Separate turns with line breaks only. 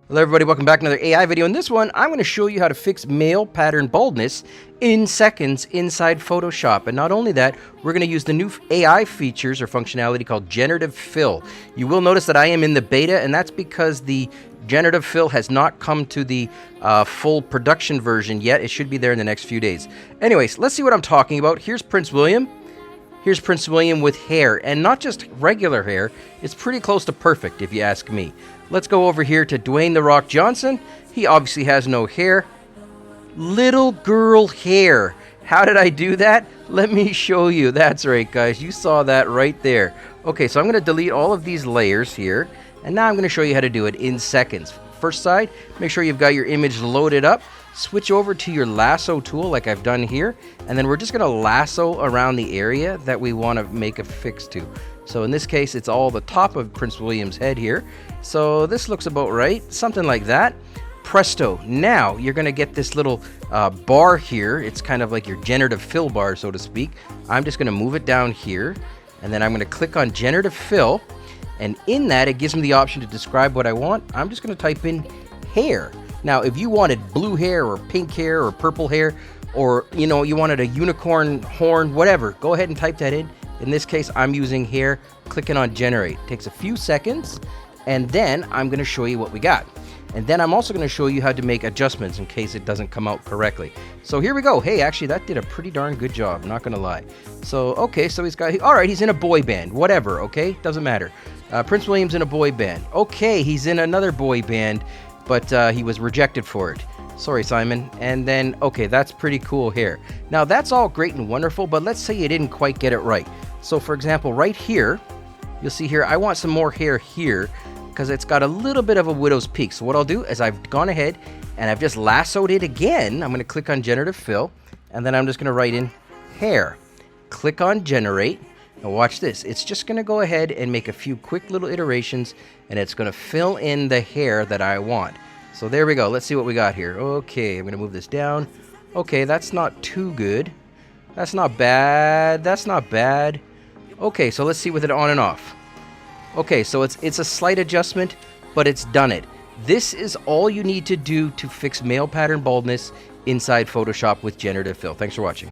Hello everybody, welcome back to another AI video. In this one, I'm going to show you how to fix male pattern baldness in seconds inside Photoshop. And not only that, we're going to use the new AI features or functionality called Generative Fill. You will notice that I am in the beta, and that's because the Generative Fill has not come to the full production version yet. It should be there in the next few days. Anyways, let's see what I'm talking about. Here's Prince William. Here's Prince William with hair, and not just regular hair. It's pretty close to perfect, if you ask me. Let's go over here to Dwayne "The Rock" Johnson. He obviously has no hair. Little girl hair. How did I do that? Let me show you. That's right, guys. You saw that right there. Okay, so I'm going to delete all of these layers here, and now I'm going to show you how to do it in seconds. First side, make sure you've got your image loaded up. Switch over to your lasso tool like I've done here, and then we're just going to lasso around the area that we want to make a fix to. So in this case, it's all the top of Prince William's head here. So this looks about right, something like that. Presto. Now you're going to get this little bar here. It's kind of like your generative fill bar, so to speak. I'm just going to move it down here, and then I'm going to click on generative fill, and in that it gives me the option to describe what I want. I'm just going to type in hair. Now, if you wanted blue hair or pink hair or purple hair, or you wanted a unicorn horn, whatever, go ahead and type that in. In this case, I'm using hair, clicking on generate. It takes a few seconds, and then I'm going to show you what we got. And then I'm also going to show you how to make adjustments in case it doesn't come out correctly. So here we go. Hey, actually, that did a pretty darn good job, not going to lie. So, okay, so he's in a boy band, whatever, okay? Doesn't matter. Prince William's in a boy band. Okay, he's in another boy band, but he was rejected for it. Sorry, Simon. And then, okay, that's pretty cool hair. Now, that's all great and wonderful, but let's say you didn't quite get it right. So, for example, right here, you'll see here, I want some more hair here because it's got a little bit of a widow's peak. So what I'll do is I've gone ahead and I've just lassoed it again. I'm going to click on Generative Fill, and then I'm just going to write in hair. Click on Generate. Now watch this. It's just going to go ahead and make a few quick little iterations, and it's going to fill in the hair that I want. So there we go. Let's see what we got here. Okay, I'm going to move this down. Okay, that's not too good. That's not bad. That's not bad. Okay, so let's see with it on and off. Okay, so it's a slight adjustment, but it's done it. This is all you need to do to fix male pattern baldness inside Photoshop with Generative Fill. Thanks for watching.